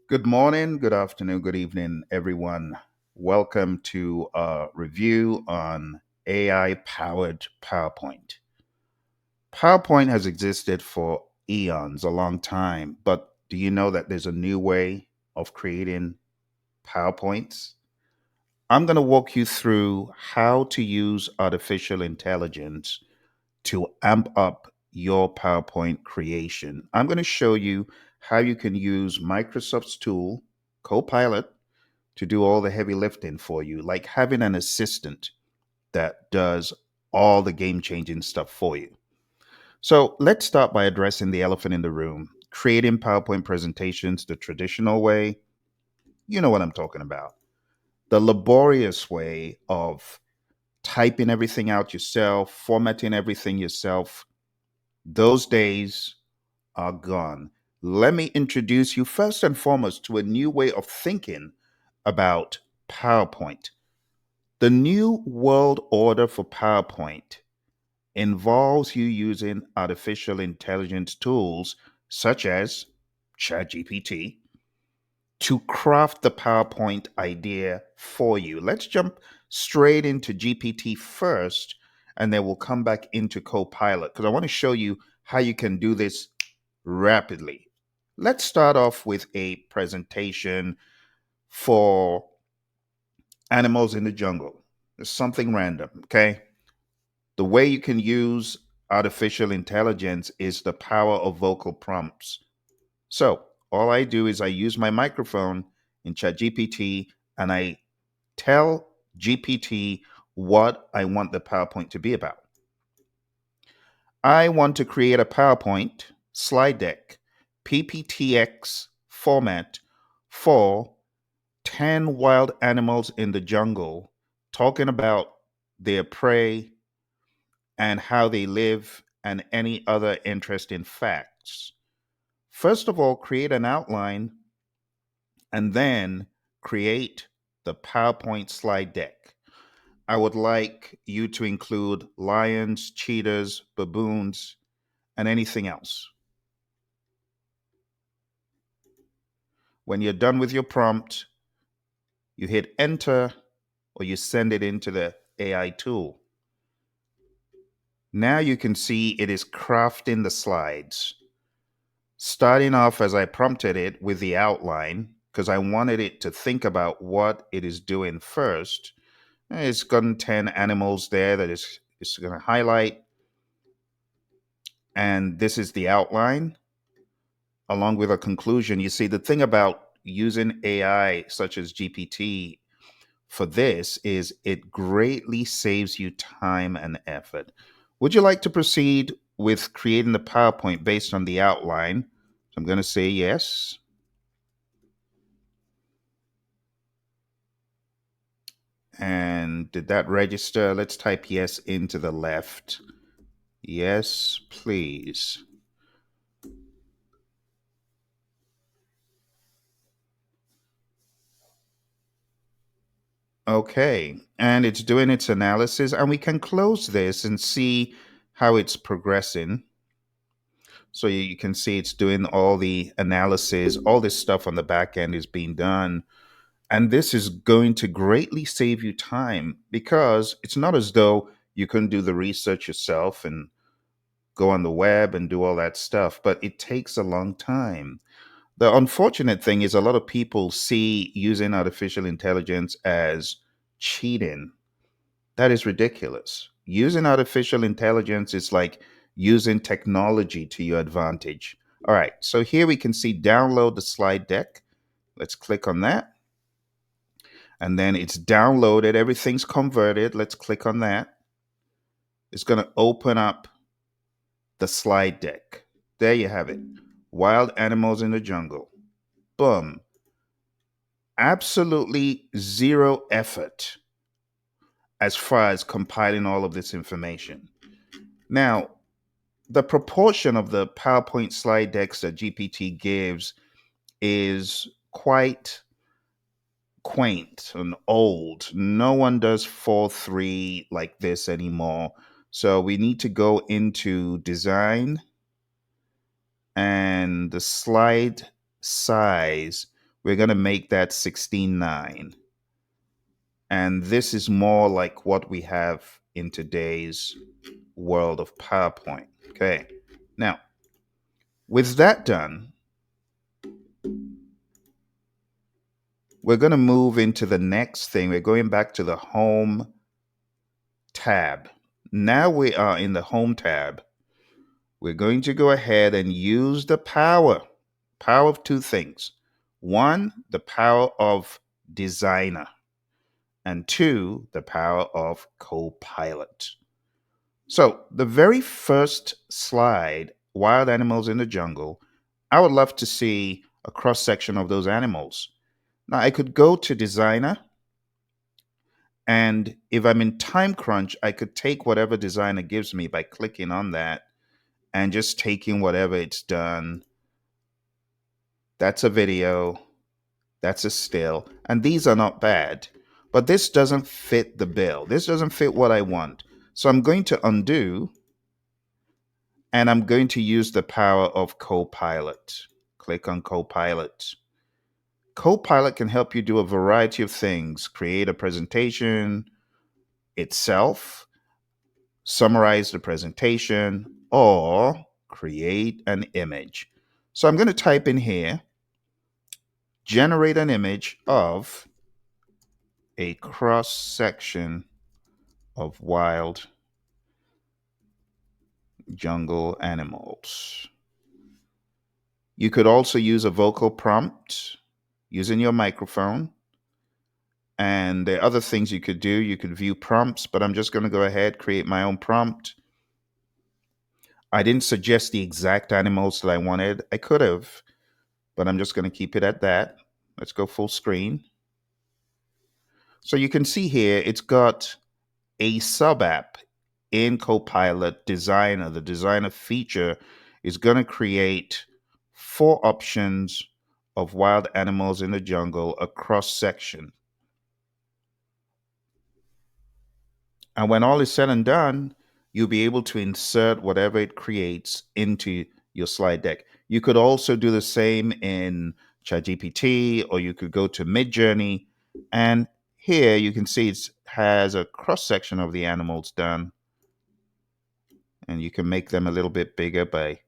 Good morning, good afternoon, good evening, everyone. Welcome to a review on AI powered PowerPoint. PowerPoint has existed for eons, a long time, but do you know that there's a new way of creating PowerPoints? I'm going to walk you through how to use artificial intelligence to amp up your PowerPoint creation. I'm going to show you how you can use Microsoft's tool, Copilot, to do all the heavy lifting for you, like having an assistant that does all the game changing stuff for you. So let's start by addressing the elephant in the room. Creating PowerPoint presentations the traditional way, you know what I'm talking about. The laborious way of typing everything out yourself, formatting everything yourself, those days are gone. Let me introduce you first and foremost to a new way of thinking about PowerPoint. The new world order for PowerPoint involves you using artificial intelligence tools such as ChatGPT to craft the PowerPoint idea for you. Let's jump straight into GPT first, and then we'll come back into Copilot because I want to show you how you can do this rapidly. Let's start off with a presentation for animals in the jungle. It's something random, okay? The way you can use artificial intelligence is the power of vocal prompts. So, all I do is I use my microphone in ChatGPT and I tell GPT what I want the PowerPoint to be about. I want to create a PowerPoint slide deck, PPTX format for 10 wild animals in the jungle, talking about their prey and how they live and any other interesting facts. First of all, create an outline and then create the PowerPoint slide deck. I would like you to include lions, cheetahs, baboons, and anything else. When you're done with your prompt, you hit enter or you send it into the AI tool. Now you can see it is crafting the slides. Starting off as I prompted it with the outline, because I wanted it to think about what it is doing first. It's gotten 10 animals there that it's going to highlight. And this is the outline along with a conclusion. You see, the thing about using AI such as GPT for this is it greatly saves you time and effort. Would you like to proceed with creating the PowerPoint based on the outline? So I'm going to say yes. And did that register? Let's type yes into the left. Yes, please. Okay, and it's doing its analysis, and we can close this and see how it's progressing. So you can see it's doing all the analysis, all this stuff on the back end is being done. And this is going to greatly save you time because it's not as though you can do the research yourself and go on the web and do all that stuff, but it takes a long time. The unfortunate thing is a lot of people see using artificial intelligence as cheating. That is ridiculous. Using artificial intelligence is like using technology to your advantage. All right, so here we can see download the slide deck. Let's click on that. And then it's downloaded. Everything's converted. Let's click on that. It's going to open up the slide deck. There you have it. Wild animals in the jungle. Boom. Absolutely zero effort as far as compiling all of this information. Now, the proportion of the PowerPoint slide decks that GPT gives is quite quaint and old. No one does 4:3 like this anymore. So we need to go into design and the slide size. We're going to make that 16:9. And this is more like what we have in today's world of PowerPoint. Okay. Now, with that done, we're going to move into the next thing. We're going back to the home tab. Now we are in the home tab. We're going to go ahead and use the power of two things. One, the power of designer, and two, the power of co-pilot. So, the very first slide, wild animals in the jungle, I would love to see a cross section of those animals. Now, I could go to designer, and if I'm in time crunch, I could take whatever designer gives me by clicking on that and just taking whatever it's done. That's a video, that's a still, and these are not bad. But this doesn't fit the bill. This doesn't fit what I want. So I'm going to undo, and I'm going to use the power of Copilot. Click on Copilot. Copilot can help you do a variety of things: create a presentation itself, summarize the presentation, or create an image. So I'm going to type in here, generate an image of a cross section of wild jungle animals. You could also use a vocal prompt using your microphone. And there are other things you could do. You could view prompts, but I'm just going to go ahead, create my own prompt. I didn't suggest the exact animals that I wanted. I could have, but I'm just going to keep it at that. Let's go full screen. So you can see here, it's got a sub app in Copilot Designer. The Designer feature is going to create 4 options of wild animals in the jungle, a cross section. And when all is said and done, you'll be able to insert whatever it creates into your slide deck. You could also do the same in ChatGPT, or you could go to Midjourney. And here you can see it has a cross section of the animals done. And you can make them a little bit bigger by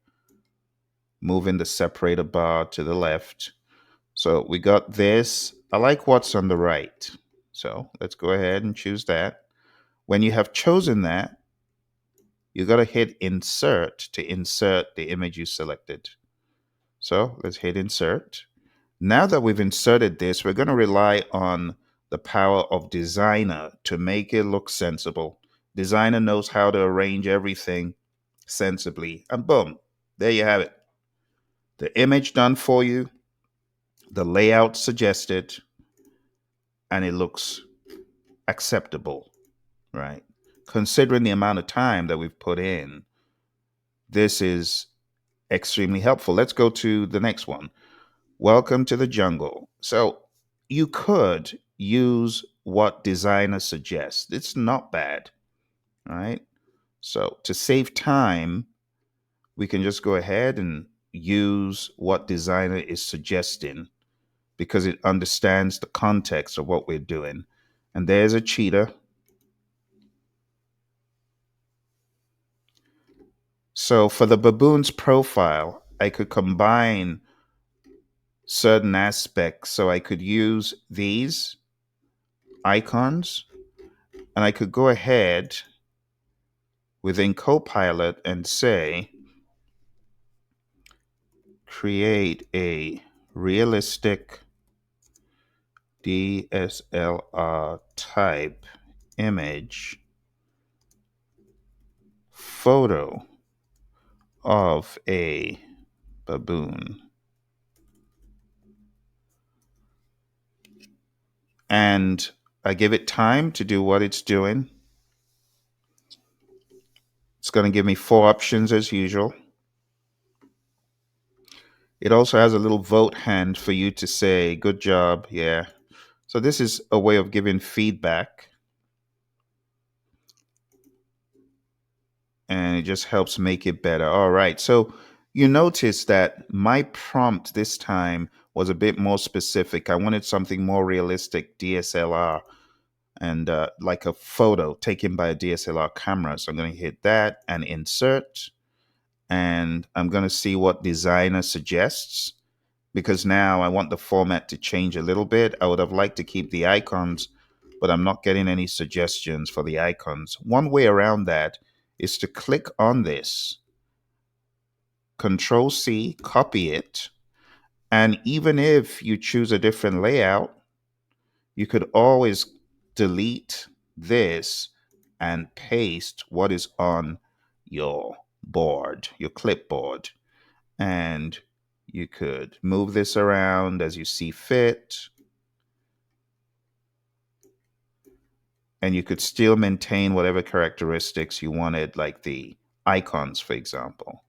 moving the separator bar to the left. So we got this. I like what's on the right. So let's go ahead and choose that. When you have chosen that, you got to hit insert to insert the image you selected. So let's hit insert. Now that we've inserted this, we're going to rely on the power of designer to make it look sensible. Designer knows how to arrange everything sensibly, and boom, there you have it. The image done for you, the layout suggested, and it looks acceptable, right? Considering the amount of time that we've put in, this is extremely helpful. Let's go to the next one. Welcome to the jungle. So you could use what designer suggests. It's not bad, right? So to save time, we can just go ahead and use what designer is suggesting because it understands the context of what we're doing. And there's a cheetah. So for the baboon's profile, I could combine certain aspects. So I could use these icons, and I could go ahead within Copilot and say, create a realistic DSLR type image photo of a baboon. And I give it time to do what it's doing. It's going to give me 4 options as usual. It also has a little vote hand for you to say, good job, yeah. So this is a way of giving feedback. And it just helps make it better. All right. So you notice that my prompt this time was a bit more specific. I wanted something more realistic, DSLR, and like a photo taken by a DSLR camera. So I'm going to hit that and insert, and I'm going to see what designer suggests, because now I want the format to change a little bit. I would have liked to keep the icons, but I'm not getting any suggestions for the icons. One way around that is to click on this, Control C, copy it, and even if you choose a different layout, you could always delete this and paste what is on your board, your clipboard. And you could move this around as you see fit. And you could still maintain whatever characteristics you wanted, like the icons, for example.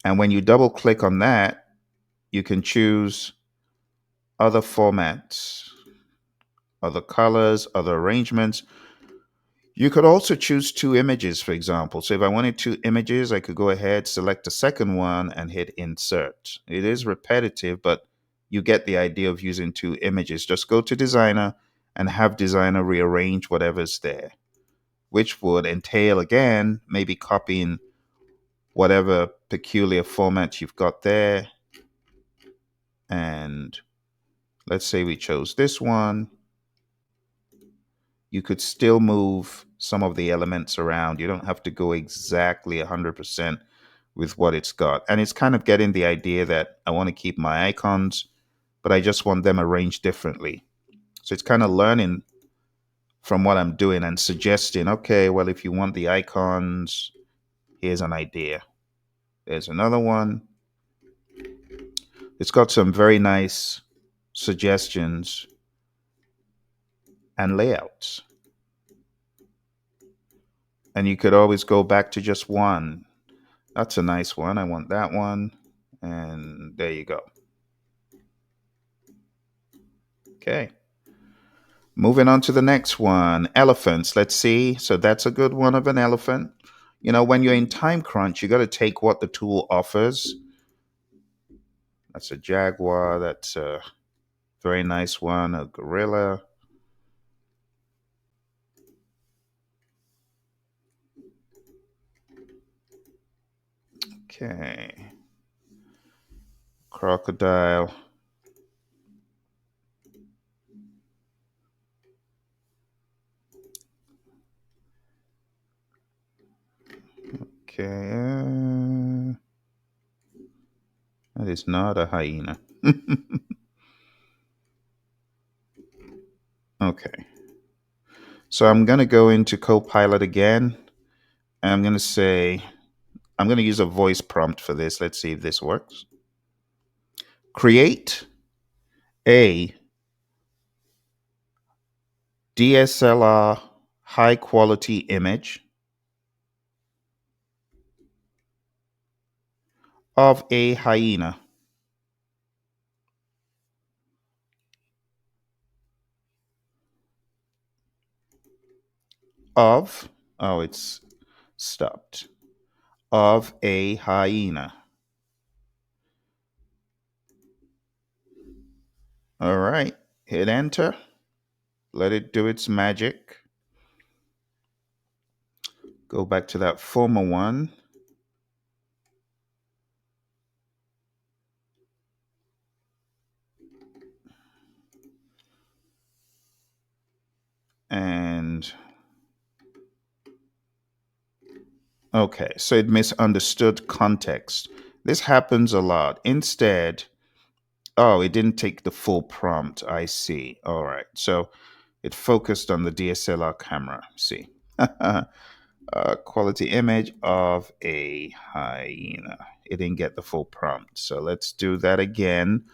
And when you double click on that, you can choose other formats, other colors, other arrangements. You could also choose two images, for example. So if I wanted two images, I could go ahead, select the second one, and hit insert. It is repetitive, but you get the idea of using two images. Just go to designer and have designer rearrange whatever's there, which would entail, again, maybe copying whatever peculiar format you've got there. And let's say we chose this one. You could still move some of the elements around. You don't have to go exactly 100% with what it's got. And it's kind of getting the idea that I want to keep my icons, but I just want them arranged differently. So it's kind of learning from what I'm doing and suggesting, okay, well, if you want the icons, here's an idea. There's another one. It's got some very nice suggestions and layouts. And you could always go back to just one. That's a nice one. I want that one. And there you go. Okay. Moving on to the next one, elephants. Let's see. So that's a good one of an elephant. You know, when you're in time crunch, you got to take what the tool offers. That's a jaguar. That's a very nice one. A gorilla. Okay. Crocodile. Okay. That is not a hyena. Okay. So I'm going to go into Copilot again. And I'm going to say, I'm going to use a voice prompt for this. Let's see if this works. Create a DSLR high quality image of a hyena. Of, oh, it's stopped. Of a hyena. All right. Hit enter. Let it do its magic. Go back to that former one. And okay, so it misunderstood context. This happens a lot. Instead, oh, it didn't take the full prompt. I see. All right. So it focused on the DSLR camera. See. Quality image of a hyena. It didn't get the full prompt. So let's do that again.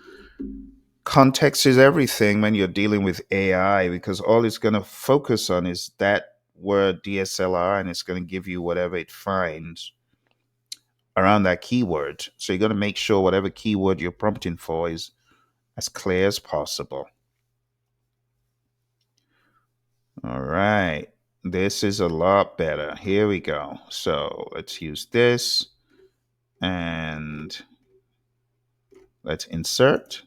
Context is everything when you're dealing with AI, because all it's going to focus on is that word DSLR, and it's going to give you whatever it finds around that keyword. So you're going to make sure whatever keyword you're prompting for is as clear as possible. All right. This is a lot better. Here we go. So let's use this, and Let's insert.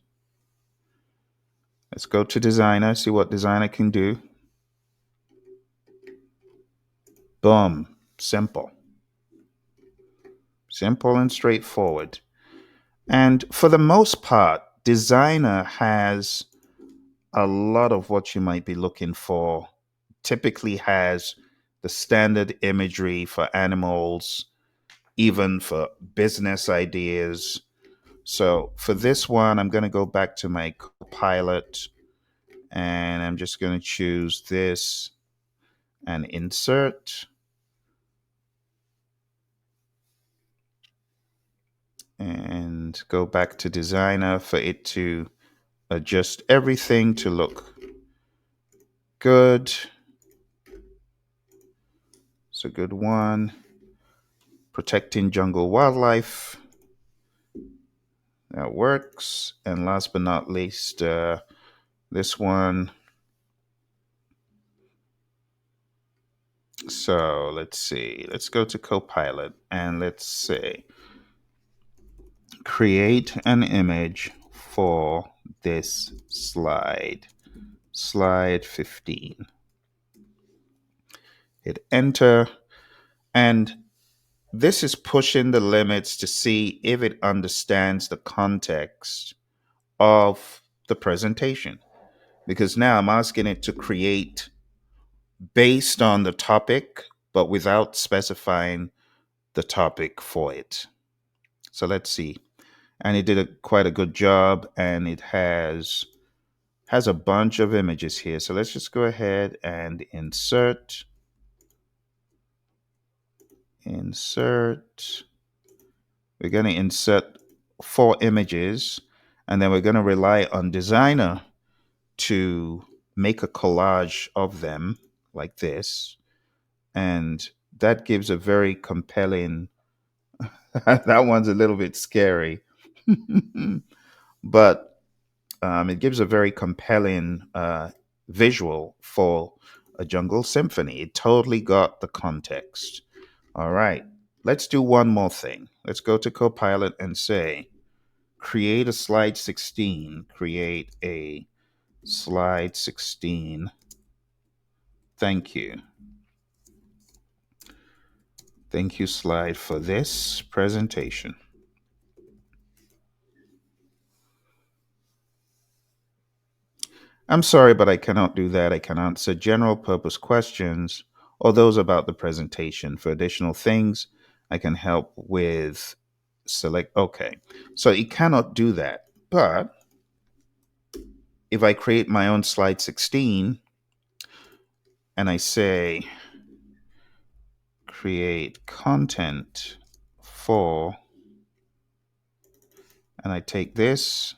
Let's go to designer, see what designer can do. Boom. Simple. Simple and straightforward. And for the most part, designer has a lot of what you might be looking for. Typically has the standard imagery for animals, even for business ideas. So for this one, I'm going to go back to my Copilot and I'm just going to choose this and insert and go back to designer for it to adjust everything to look good. It's a good one. Protecting jungle wildlife. That works. And last but not least, this one. So let's see. Let's go to Copilot and let's say create an image for this slide. Slide 15. Hit enter. And this is pushing the limits to see if it understands the context of the presentation. Because now I'm asking it to create based on the topic, but without specifying the topic for it. So let's see. And it did quite a good job, and it has a bunch of images here. So let's just go ahead and insert. We're going to insert 4 images, and then we're going to rely on designer to make a collage of them like this. And that gives a very compelling, that one's a little bit scary, but it gives a very compelling visual for a jungle symphony. It totally got the context. All right, let's do one more thing. Let's go to Copilot and say, create a slide 16, create a slide 16. Thank you. Thank you slide for this presentation. I'm sorry, but I cannot do that. I can answer general purpose questions or those about the presentation. For additional things, I can help with select. Okay. So it cannot do that. But if I create my own slide 16 and I say create content for, and I take this,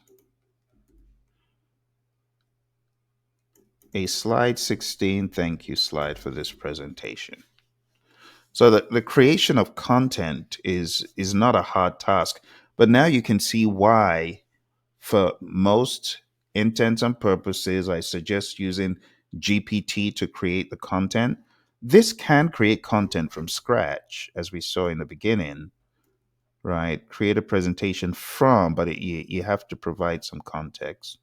a slide 16, thank you slide for this presentation. So the creation of content is not a hard task, but now you can see why for most intents and purposes, I suggest using GPT to create the content. This can create content from scratch, as we saw in the beginning, right? Create a presentation from, but you have to provide some context.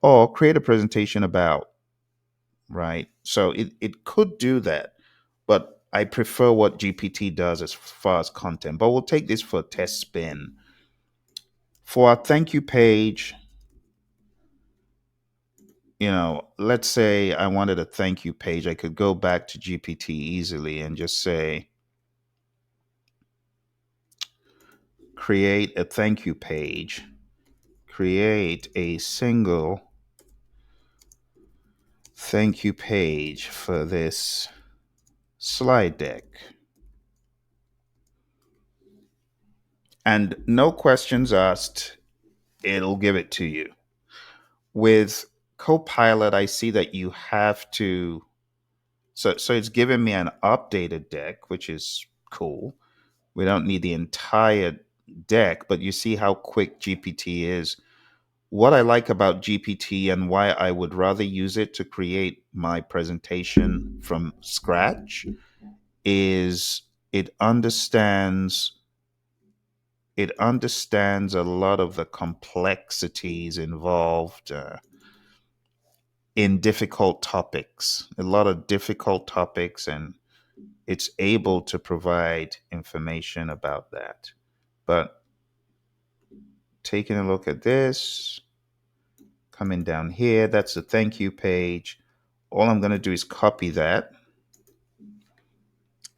Or create a presentation about, right? So it could do that, but I prefer what GPT does as far as content. But we'll take this for a test spin. For our thank you page, let's say I wanted a thank you page. I could go back to GPT easily and just say, create a thank you page, create a single thank you page for this slide deck. And no questions asked, it'll give it to you. With Copilot, I see that you have to, so it's giving me an updated deck, which is cool. We don't need the entire deck, but you see how quick GPT is. What I like about GPT and why I would rather use it to create my presentation from scratch is it understands It understands a lot of the complexities involved in difficult topics, a lot of difficult topics, and it's able to provide information about that. But taking a look at this, coming down here, that's the thank you page. All I'm going to do is copy that,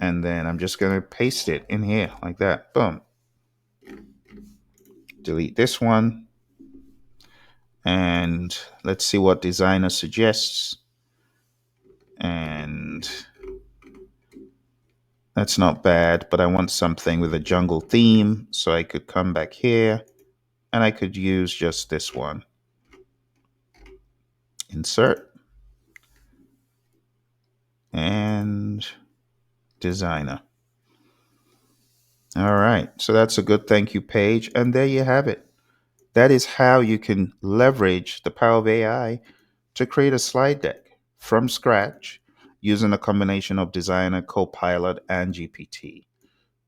and then I'm just going to paste it in here like that. Boom. Delete this one, and let's see what designer suggests. And that's not bad, but I want something with a jungle theme, so I could come back here and I could use just this one. Insert and designer. All right, so that's a good thank you page, and there you have it. That is how you can leverage the power of AI to create a slide deck from scratch using a combination of Designer, Copilot, and GPT.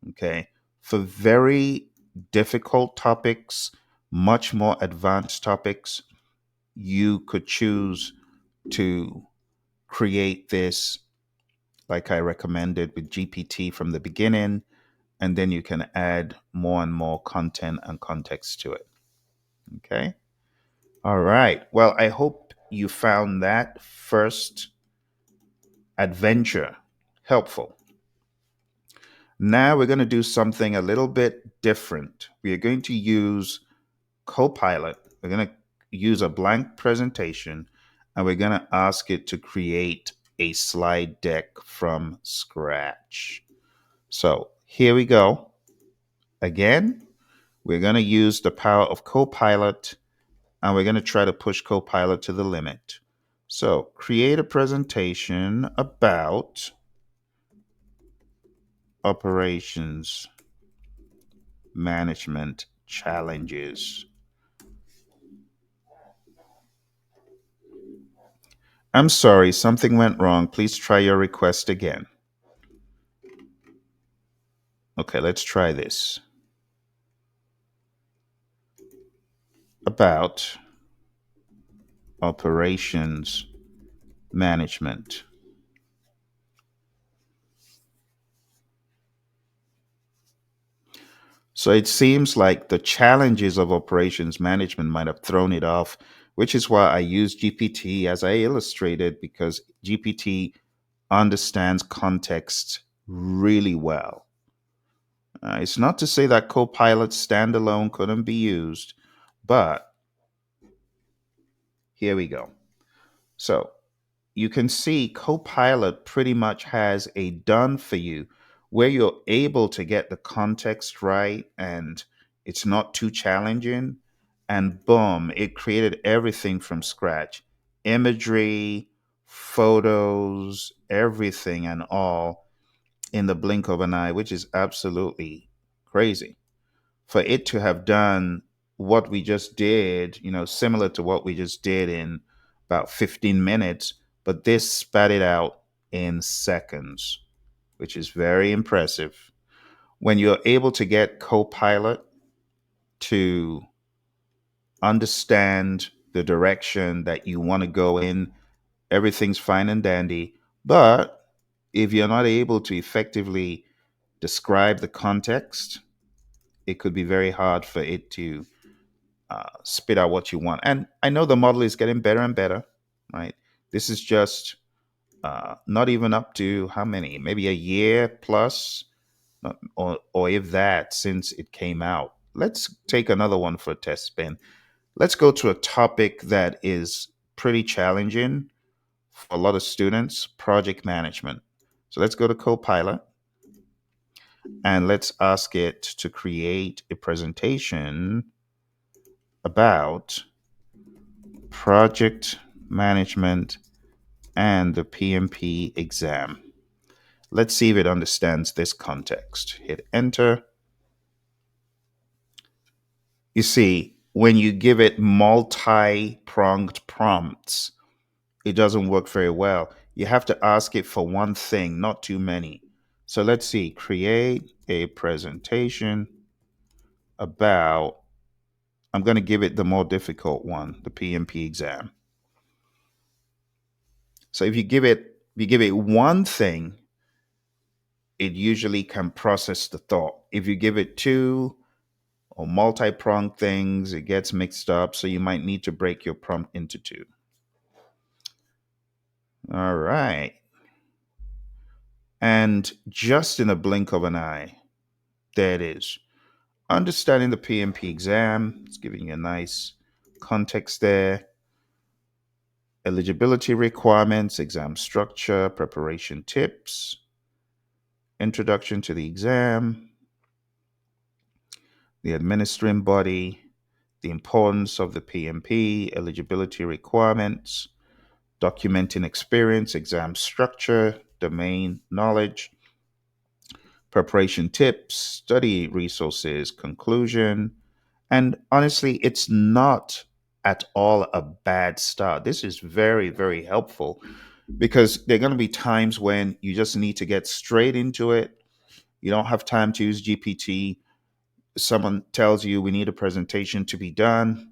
Okay. For very difficult topics, much more advanced topics, you could choose to create this like I recommended with GPT from the beginning, and then you can add more and more content and context to it. Okay. All right. Well, I hope you found that first adventure helpful. Now we're going to do something a little bit different. We are going to use Copilot. We're going to use a blank presentation and we're going to ask it to create a slide deck from scratch. So here we go. Again, we're going to use the power of Copilot and we're going to try to push Copilot to the limit. So create a presentation about operations management challenges. I'm sorry, something went wrong. Please try your request again. Okay, let's try this. About operations management. So it seems like the challenges of operations management might have thrown it off, which is why I use GPT as I illustrated, because GPT understands context really well. It's not to say that Copilot standalone couldn't be used, but here we go. So you can see Copilot pretty much has a done for you where you're able to get the context right and it's not too challenging. And boom, it created everything from scratch, imagery, photos, everything and all in the blink of an eye, which is absolutely crazy. For it to have done what we just did, similar to what we just did in about 15 minutes, but this spat it out in seconds, which is very impressive. When you're able to get Copilot to understand the direction that you want to go in, everything's fine and dandy. But if you're not able to effectively describe the context, it could be very hard for it to spit out what you want. And I know the model is getting better and better, right? This is just not even up to how many, maybe a year plus, or if that, since it came out. Let's take another one for a test spin. Let's go to a topic that is pretty challenging for a lot of students, project management. So let's go to Copilot and let's ask it to create a presentation about project management and the PMP exam. Let's see if it understands this context. Hit enter. You see, when you give it multi-pronged prompts, it doesn't work very well. You have to ask it for one thing, not too many. So let's see, create a presentation about, I'm going to give it the more difficult one, the PMP exam. So if you give it one thing, it usually can process the thought. If you give it two or multi-pronged things, it gets mixed up. So you might need to break your prompt into two. All right. And just in a blink of an eye, there it is. Understanding the PMP exam. It's giving you a nice context there. Eligibility requirements, exam structure, preparation tips, introduction to the exam, the administering body, the importance of the PMP, eligibility requirements, documenting experience, exam structure, domain knowledge, preparation tips, study resources, conclusion. And honestly, it's not at all a bad start. This is very, very helpful because there are going to be times when you just need to get straight into it. You don't have time to use GPT. Someone tells you we need a presentation to be done.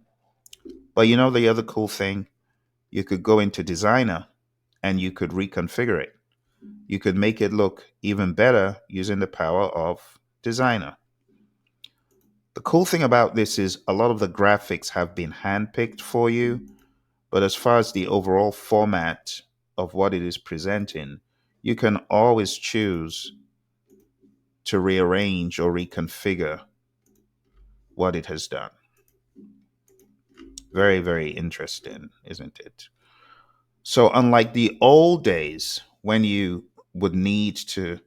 But you know, the other cool thing, you could go into Designer and you could reconfigure it. You could make it look even better using the power of Designer. The cool thing about this is a lot of the graphics have been handpicked for you, but as far as the overall format of what it is presenting, you can always choose to rearrange or reconfigure what it has done. Very, very interesting, isn't it? So, unlike the old days when you would need to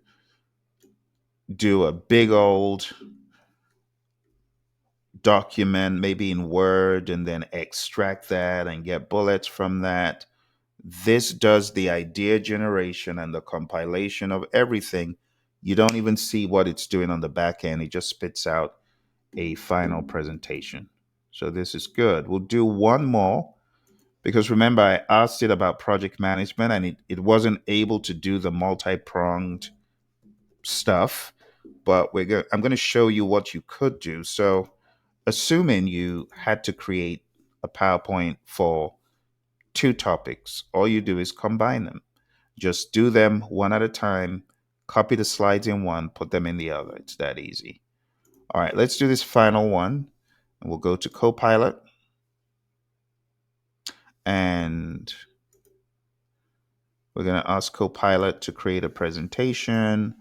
do a big old document, maybe in Word, and then extract that and get bullets from that, this does the idea generation and the compilation of everything. You don't even see what it's doing on the back end, it just spits out a final presentation. So, this is good. We'll do one more because remember, I asked it about project management and it wasn't able to do the multi pronged stuff, but I'm going to show you what you could do. So, assuming you had to create a PowerPoint for two topics, all you do is combine them. Just do them one at a time, copy the slides in one, put them in the other. It's that easy. All right, let's do this final one. And we'll go to Copilot and we're going to ask Copilot to create a presentation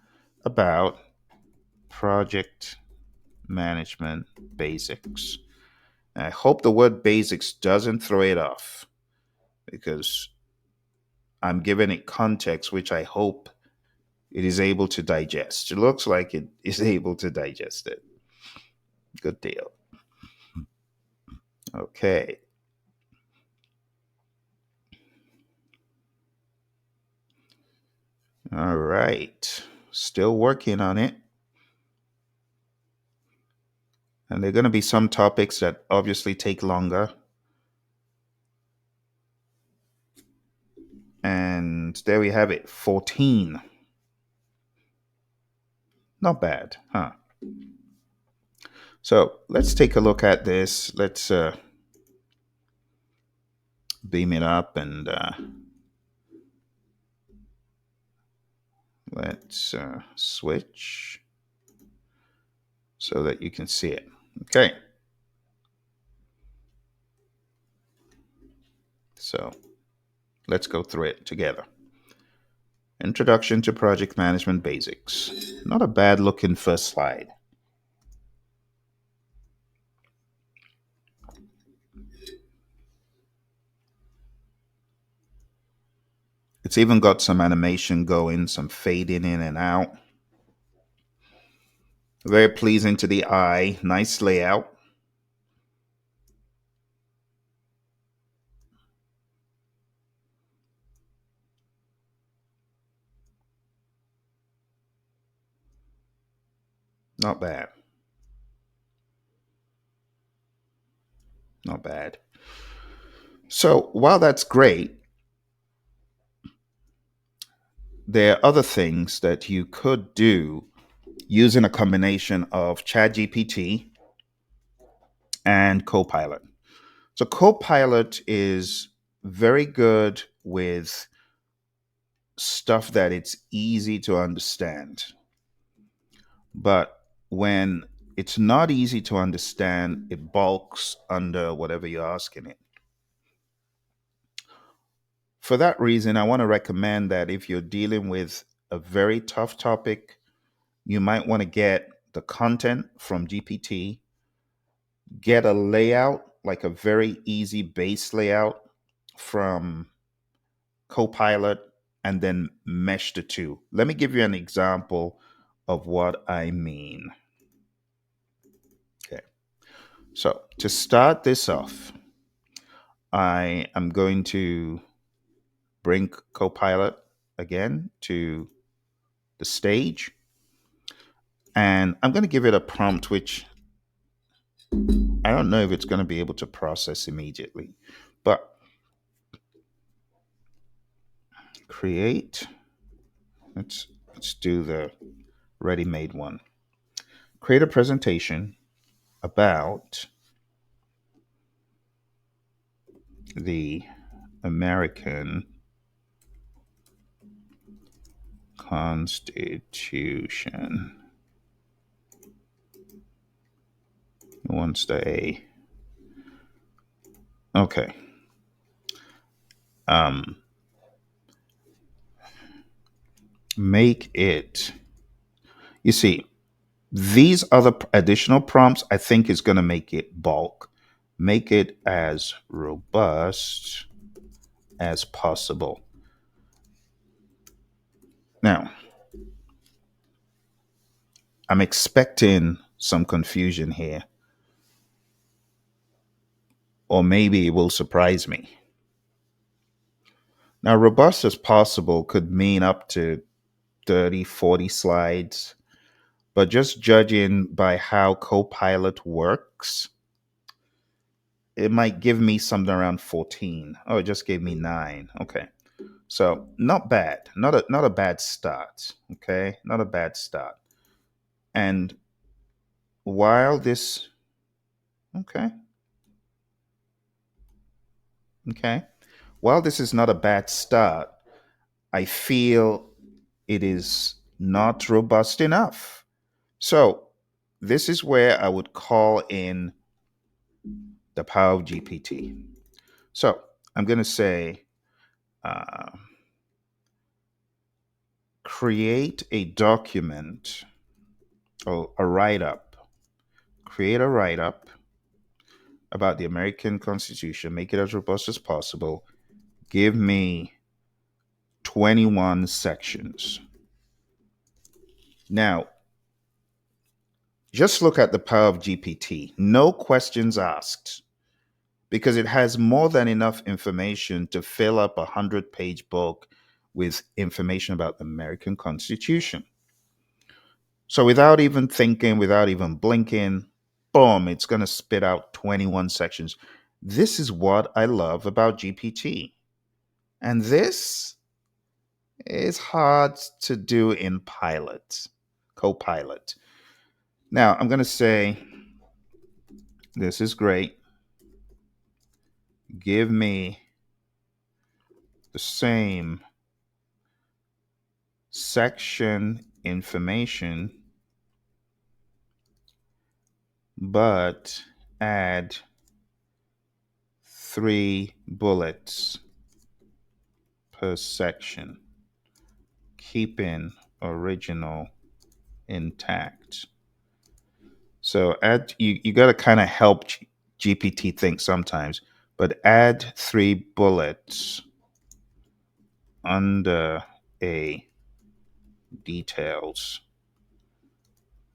about project management basics. And I hope the word basics doesn't throw it off because I'm giving it context, which I hope it is able to digest. It looks like it is able to digest it. Good deal. Okay. All right. Still working on it. And there are going to be some topics that obviously take longer. And there we have it, 14. Not bad, huh? So let's take a look at this. Let's beam it up and let's switch so that you can see it. Okay. So let's go through it together. Introduction to Project Management Basics. Not a bad looking first slide. It's even got some animation going, some fading in and out. Very pleasing to the eye. Nice layout. Not bad. Not bad. So while that's great, there are other things that you could do using a combination of ChatGPT and Copilot. So Copilot is very good with stuff that it's easy to understand. But when it's not easy to understand, it bulks under whatever you're asking it. For that reason, I want to recommend that if you're dealing with a very tough topic, you might want to get the content from GPT, get a layout, like a very easy base layout from Copilot, and then mesh the two. Let me give you an example of what I mean. Okay. So to start this off, I am going to bring Copilot again to the stage, and I'm going to give it a prompt which I don't know if it's going to be able to process immediately. But create, let's do the ready-made one. Create a presentation about the American Constitution. Who wants the A? Okay. Um, make it. You see, these other additional prompts, I think, is going to make it bulk. Make it as robust as possible. Now, I'm expecting some confusion here, or maybe it will surprise me. Now, robust as possible could mean up to 30, 40 slides, but just judging by how Copilot works, it might give me something around 14. Oh, it just gave me 9. Okay. So not bad. Not a bad start. Okay. Not a bad start. And while this okay, okay. While this is not a bad start, I feel it is not robust enough. So this is where I would call in the power of GPT. So I'm going to say, uh, create a document or a write up. Create a write up about the American Constitution. Make it as robust as possible. Give me 21 sections. Now, just look at the power of GPT. No questions asked, because it has more than enough information to fill up a 100-page book with information about the American Constitution. So without even thinking, without even blinking, boom, it's going to spit out 21 sections. This is what I love about GPT. And this is hard to do in Copilot. Now, I'm going to say, this is great. Give me the same section information, but add 3 bullets per section, keeping original intact. So add you got to kind of help GPT think sometimes, but add 3 bullets under a details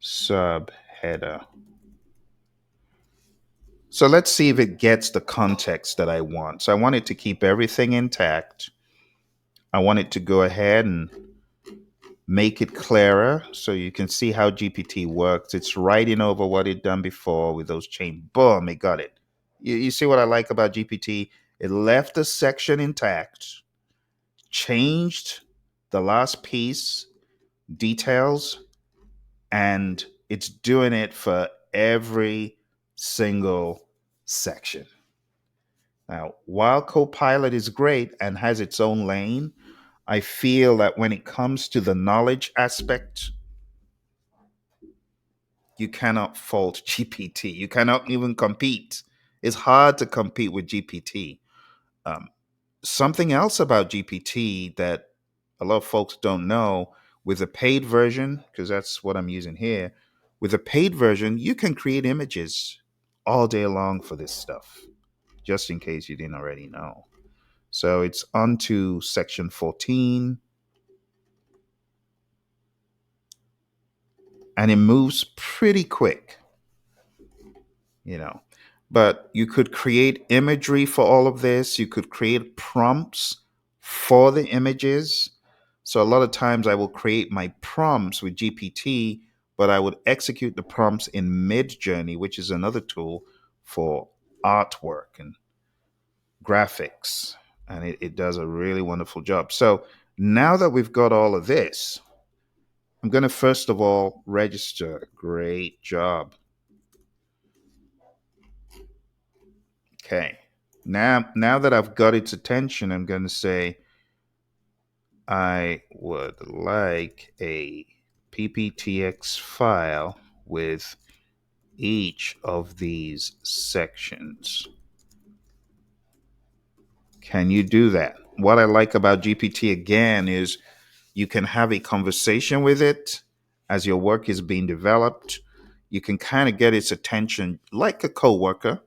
subheader. So let's see if it gets the context that I want. So I want it to keep everything intact. I want it to go ahead and make it clearer so you can see how GPT works. It's writing over what it done before with those chain. Boom, it got it. You see what I like about GPT? It left the section intact, changed the last piece, details, and it's doing it for every single section. Now, while Copilot is great and has its own lane, I feel that when it comes to the knowledge aspect, you cannot fault GPT. You cannot even compete. It's hard to compete with GPT. Um, Something else about GPT that a lot of folks don't know, with a paid version, because that's what I'm using here, with a paid version, you can create images all day long for this stuff, just in case you didn't already know. So it's on to section 14, and it moves pretty quick, you know. But you could create imagery for all of this. You could create prompts for the images. So a lot of times I will create my prompts with GPT, but I would execute the prompts in Mid-Journey, which is another tool for artwork and graphics. And it does a really wonderful job. So now that we've got all of this, I'm going to first of all register. Great job. Okay. Now that I've got its attention, I'm going to say I would like a PPTX file with each of these sections. Can you do that? What I like about GPT again is you can have a conversation with it as your work is being developed. You can kind of get its attention like a coworker,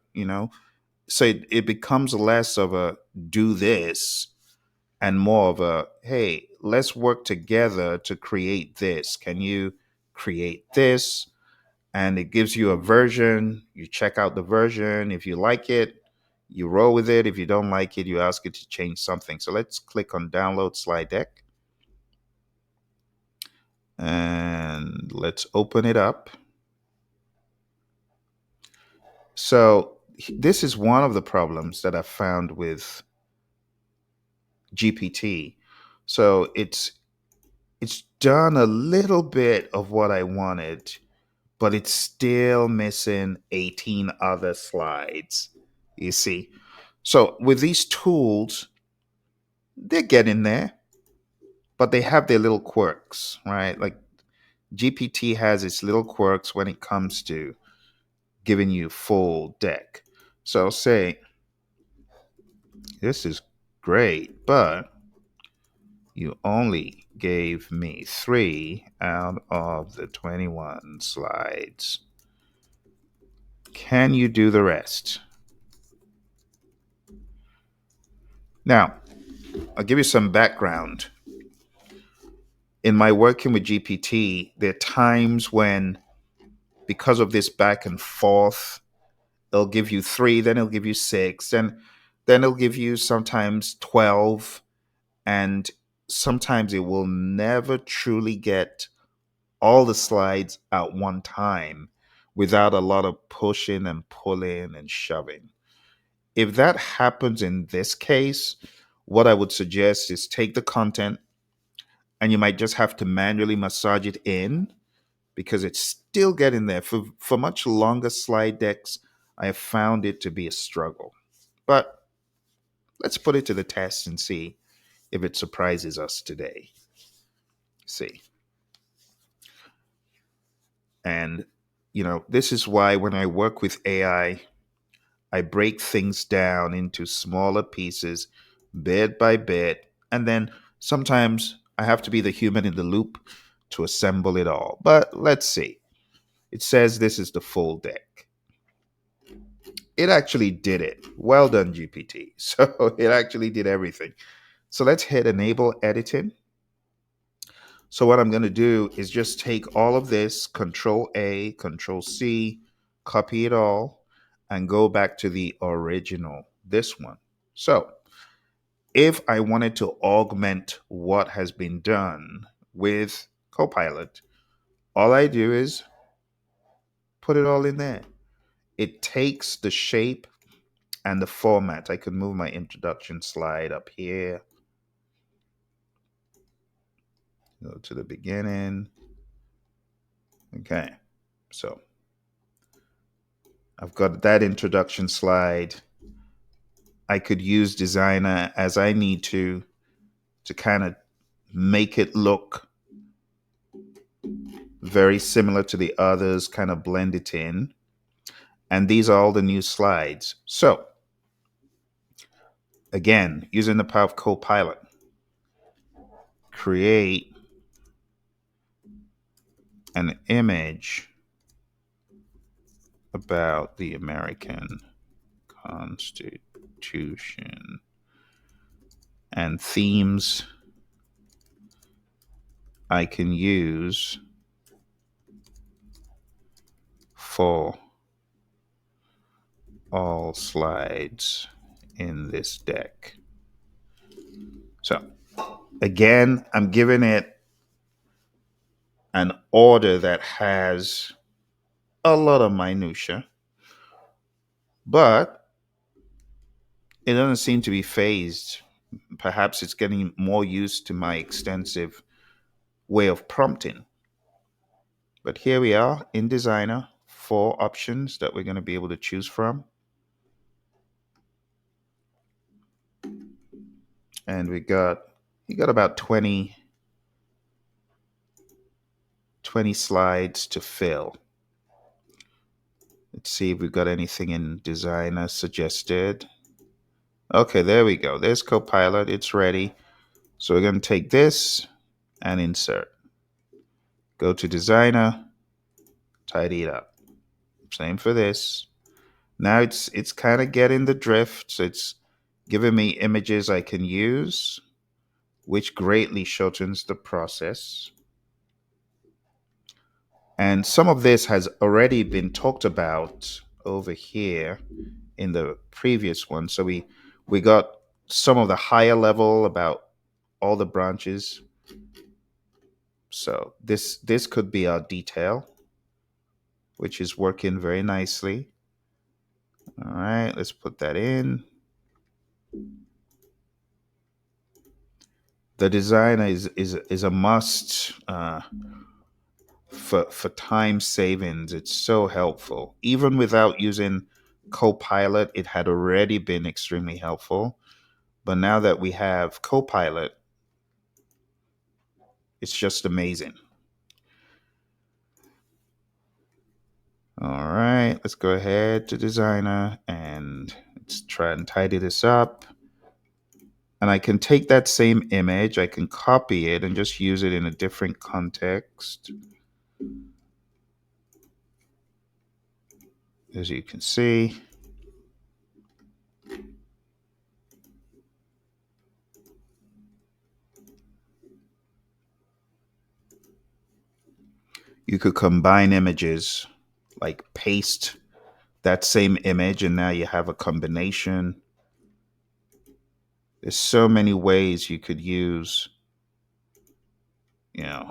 So it becomes less of a do this and more of a hey, let's work together to create this. Can you create this? And it gives you a version. You check out the version. If you like it, you roll with it. If you don't like it, you ask it to change something. So let's click on download slide deck and let's open it up. So this is one of the problems that I found with GPT. So it's done a little bit of what I wanted, but it's still missing 18 other slides. You see? So with these tools, they're getting there, but they have their little quirks, right? Like GPT has its little quirks when it comes to giving you full deck. So say, this is great, but you only gave me 3 out of the 21 slides. Can you do the rest? Now, I'll give you some background. In my working with GPT, there are times when, because of this back and forth, it'll give you 3, then it'll give you 6, and then it'll give you sometimes 12, and sometimes it will never truly get all the slides at one time without a lot of pushing and pulling and shoving. If that happens in this case, what I would suggest is take the content and you might just have to manually massage it in because it's still getting there. For much longer slide decks, I have found it to be a struggle. But let's put it to the test and see if it surprises us today. See. And, this is why when I work with AI, I break things down into smaller pieces, bit by bit, and then sometimes I have to be the human in the loop to assemble it all. But let's see. It says this is the full deck. It actually did it. Well done, GPT. So it actually did everything. So let's hit enable editing. So what I'm going to do is just take all of this, Control A, Control C, copy it all, and go back to the original, this one. So if I wanted to augment what has been done with Copilot, all I do is put it all in there. It takes the shape and the format. I could move my introduction slide up here, go to the beginning. Okay, so I've got that introduction slide. I could use Designer as I need to kind of make it look very similar to the others, kind of blend it in. And these are all the new slides. So, again, using the power of Copilot, create an image about the American Constitution and themes I can use for all slides in this deck. So, again, I'm giving it an order that has a lot of minutia, but it doesn't seem to be phased. Perhaps it's getting more used to my extensive way of prompting. But here we are in Designer, four options that we're going to be able to choose from. And you got about 20 slides to fill. Let's see if we've got anything in Designer suggested. Okay, there we go. There's Copilot. It's ready. So we're going to take this and insert. Go to Designer, tidy it up. Same for this. Now it's kind of getting the drift. So it's giving me images I can use, which greatly shortens the process. And some of this has already been talked about over here in the previous one. So we got some of the higher level about all the branches. So this could be our detail, which is working very nicely. All right, let's put that in. The design is a must for time savings. It's so helpful. Even without using Copilot, it had already been extremely helpful. But now that we have Copilot, it's just amazing. All right, let's go ahead to Designer and let's try and tidy this up. And I can take that same image, I can copy it and just use it in a different context. As you can see, you could combine images, like paste that same image, and now you have a combination. There's so many ways you could use.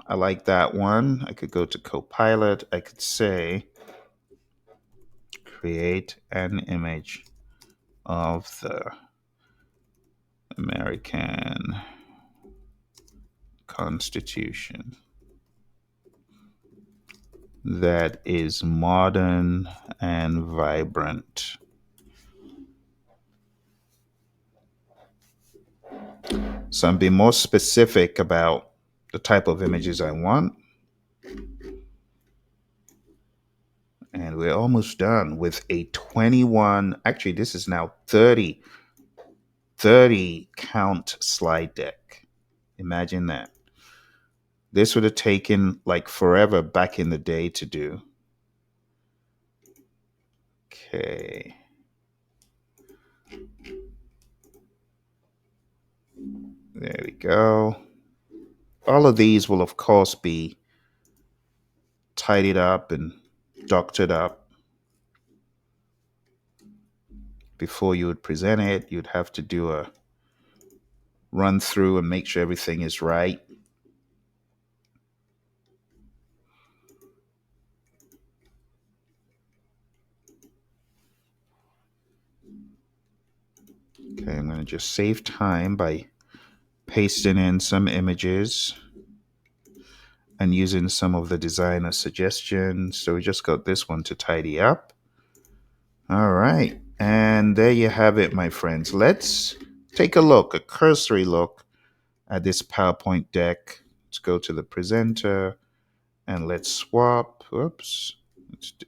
I like that one. I could go to Copilot. I could say, create an image of the American Constitution that is modern and vibrant. So I'm being more specific about the type of images I want. And we're almost done with a 21, actually, this is now 30 count slide deck. Imagine that. This would have taken like forever back in the day to do. Okay. There we go. All of these will, of course, be tidied up and doctored up. Before you would present it, you'd have to do a run through and make sure everything is right. Okay, I'm going to just save time by pasting in some images and using some of the designer suggestions. So we just got this one to tidy up. All right. And there you have it, my friends. Let's take a look, a cursory look at this PowerPoint deck. Let's go to the presenter and let's swap. Oops.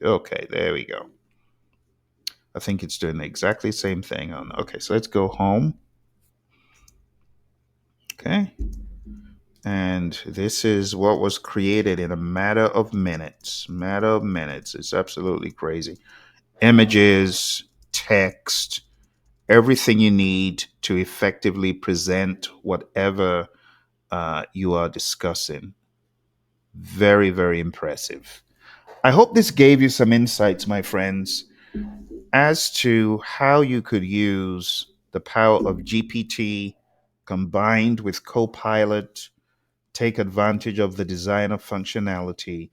Okay, there we go. I think it's doing the exactly same thing. Okay, so let's go home. Okay. And this is what was created in a matter of minutes. Matter of minutes. It's absolutely crazy. Images, text, everything you need to effectively present whatever you are discussing. Very, very impressive. I hope this gave you some insights, my friends, as to how you could use the power of GPT combined with Copilot, take advantage of the designer functionality,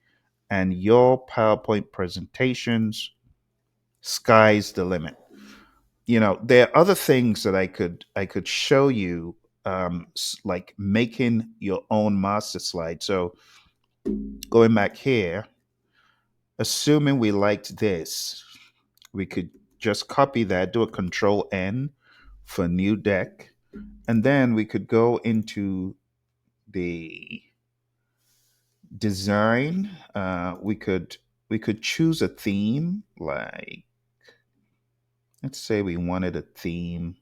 and your PowerPoint presentations, sky's the limit. There are other things that I could show you, like making your own master slide. So going back here, assuming we liked this, we could just copy that, do a control N for new deck, and then we could go into the design. We could choose a theme, like let's say we wanted a theme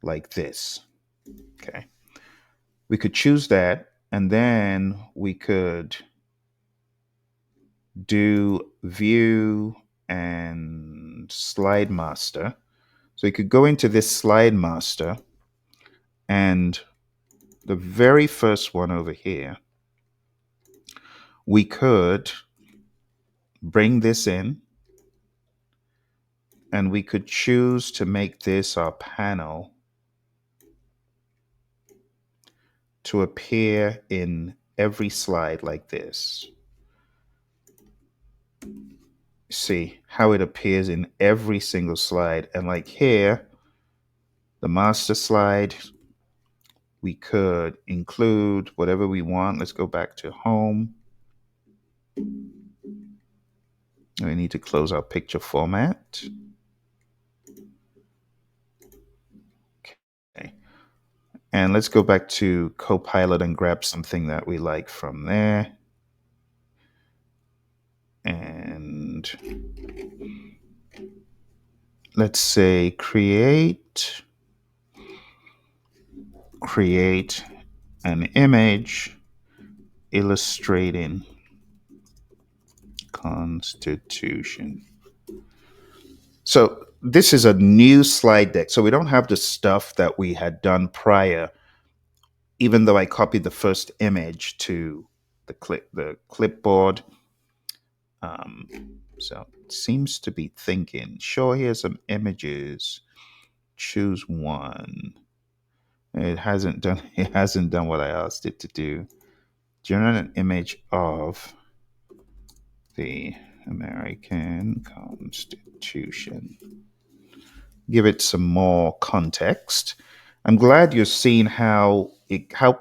like this. Okay, we could choose that, and then we could do view and slide master. So we could go into this slide master, and the very first one over here, we could bring this in, and we could choose to make this our panel to appear in every slide like this. See how it appears in every single slide. And like here, the master slide, we could include whatever we want. Let's go back to home. We need to close our picture format. Okay. And let's go back to Copilot and grab something that we like from there. And let's say create an image illustrating Constitution. So this is a new slide deck. So we don't have the stuff that we had done prior, even though I copied the first image to the clipboard. So it seems to be thinking, sure, here's some images. Choose one. It hasn't done what I asked it to do. Generate an image of the American Constitution. Give it some more context. I'm glad you're seeing how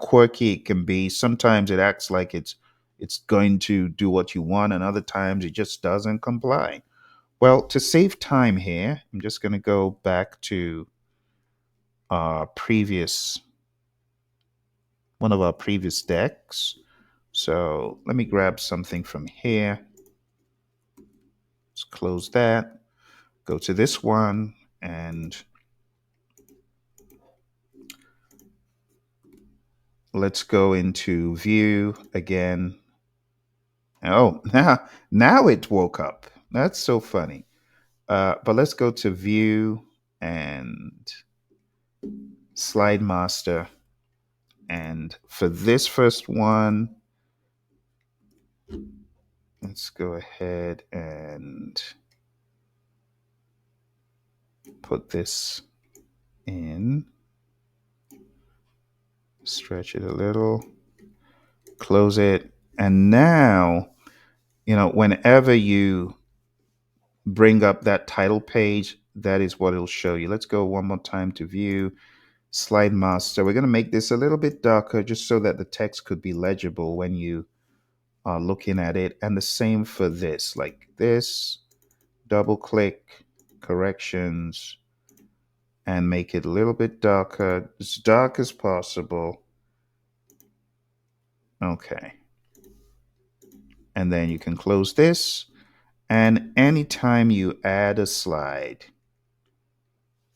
quirky it can be. Sometimes it acts like it's going to do what you want, and other times it just doesn't comply. Well, to save time here, I'm just going to go back to our previous one of our previous decks. So let me grab something from here. Let's close that. Go to this one, and let's go into view again. Oh, now it woke up. That's so funny. But let's go to view and slide master. And for this first one, let's go ahead and put this in, stretch it a little, close it. And now, whenever you bring up that title page, that is what it'll show you. Let's go one more time to view, slide master. We're going to make this a little bit darker just so that the text could be legible when you are looking at it. And the same for this, like this, double click corrections and make it a little bit darker, as dark as possible. Okay. And then you can close this. And anytime you add a slide,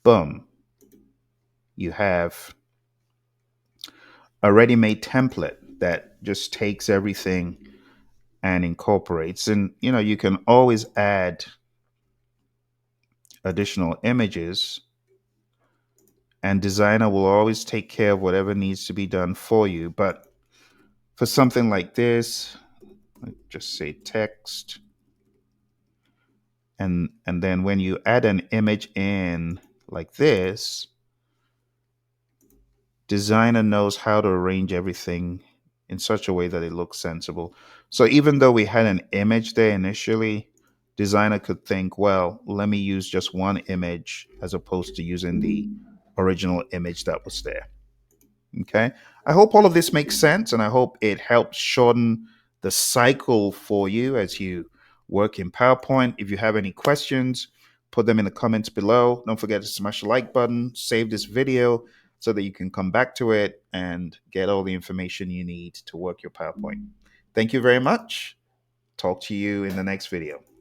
boom, you have a ready-made template that just takes everything and incorporates. And you can always add additional images, and designer will always take care of whatever needs to be done for you. But for something like this, let's just say text, and then when you add an image in like this, designer knows how to arrange everything in such a way that it looks sensible. So even though we had an image there initially, designer could think, well, let me use just one image as opposed to using the original image that was there. Okay. I hope all of this makes sense, and I hope it helps shorten the cycle for you as you work in PowerPoint. If you have any questions, put them in the comments below. Don't forget to smash the like button, save this video so that you can come back to it and get all the information you need to work your PowerPoint. Thank you very much. Talk to you in the next video.